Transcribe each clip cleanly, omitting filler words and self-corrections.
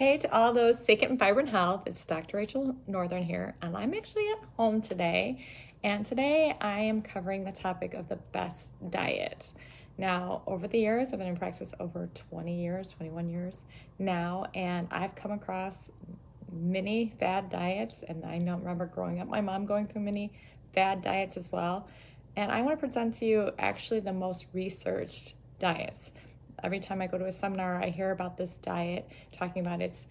Hey to all those sick and vibrant health, it's Dr. Rachel Northern here, and I'm actually at home today. And today I am covering the topic of the best diet. Now, over the years, I've been in practice over 20 years, 21 years now, and I've come across many fad diets. And I know, remember growing up, my mom going through many fad diets as well. And I want to present to you actually the most researched diets. Every time I go to a seminar, I hear about this diet, talking about it's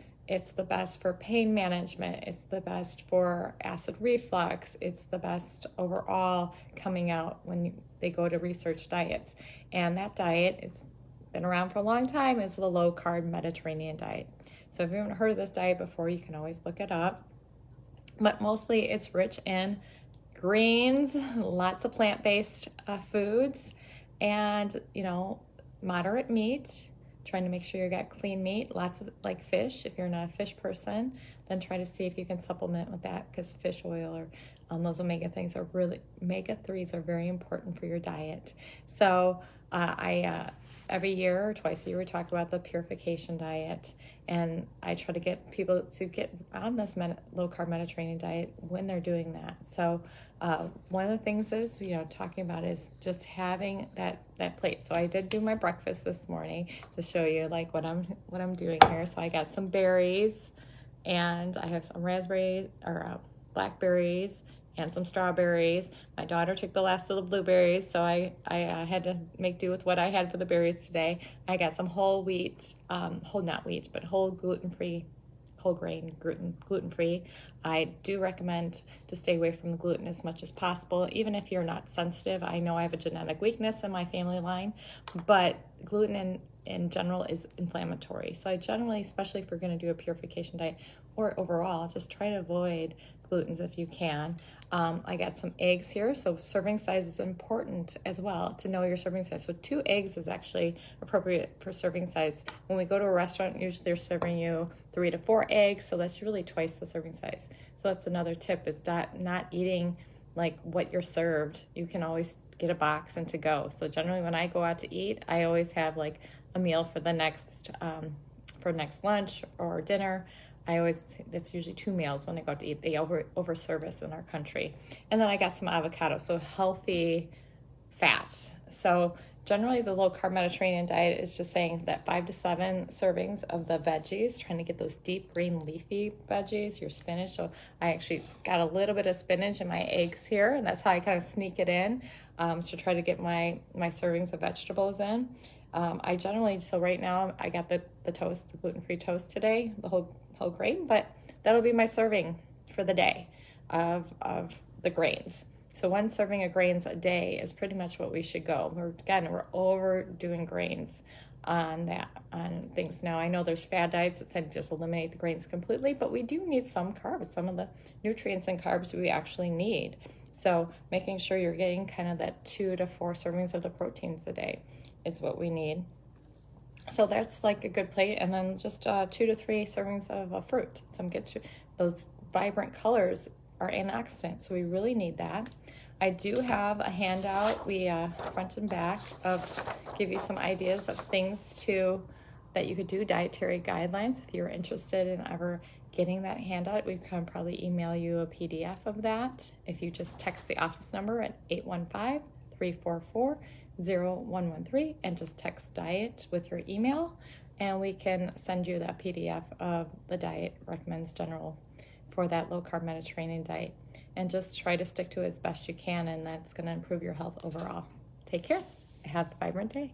the best for pain management, it's the best for acid reflux, it's the best overall coming out when they go to research diets. And that diet has been around for a long time, is the low carb Mediterranean diet. So if you haven't heard of this diet before, you can always look it up. But mostly it's rich in greens, lots of plant-based foods, and moderate meat, trying to make sure you got clean meat, lots of like fish. If you're not a fish person, then try to see if you can supplement with that, because fish oil or those omega-3s are very important for your diet. So every year or twice a year we talk about the purification diet, and I try to get people to get on this low-carb Mediterranean diet when they're doing that. So one of the things is, talking about is just having that plate. So I did do my breakfast this morning to show you like what I'm doing here. So I got some berries, and I have some raspberries or blackberries and some strawberries. My daughter took the last of the blueberries, so I had to make do with what I had for the berries today. I got some whole wheat, whole gluten-free, whole grain, gluten-free. I do recommend to stay away from the gluten as much as possible, even if you're not sensitive. I know I have a genetic weakness in my family line, but gluten in general is inflammatory. So I generally, especially if we're going to do a purification diet or overall, just try to avoid glutens if you can. I got some eggs here, so serving size is important as well, to know your serving size. So 2 eggs is actually appropriate for serving size. When we go to a restaurant, usually they're serving you 3 to 4 eggs, so that's really twice the serving size. So that's another tip, is not eating like what you're served. You can always get a box and to go. So generally when I go out to eat, I always have like a meal for the next lunch or dinner. That's usually 2 meals when I go out to eat. They over service in our country. And then I got some avocado, so healthy fats. So generally the low carb Mediterranean diet is just saying that 5 to 7 servings of the veggies, trying to get those deep green leafy veggies, your spinach. So I actually got a little bit of spinach in my eggs here, and that's how I kind of sneak it in, to try to get my servings of vegetables in. So right now I got the toast, the gluten-free toast today, the whole grain, but that'll be my serving for the day of the grains. So 1 serving of grains a day is pretty much what we should go. We're overdoing grains on things. Now I know there's fad diets that say just eliminate the grains completely, but we do need some carbs, some of the nutrients and carbs we actually need. So making sure you're getting kind of that 2 to 4 servings of the proteins a day is what we need. So that's like a good plate, and then just 2 to 3 servings of fruit. Those vibrant colors are antioxidants, so we really need that. I do have a handout, front and back, give you some ideas of things that you could do, dietary guidelines. If you're interested in ever getting that handout, we can probably email you a PDF of that. If you just text the office number at 815-344-0113 and just text diet with your email, and we can send you that PDF of the diet recommends general for that low carb Mediterranean diet, and just try to stick to it as best you can, and that's going to improve your health overall. Take care. Have a vibrant day.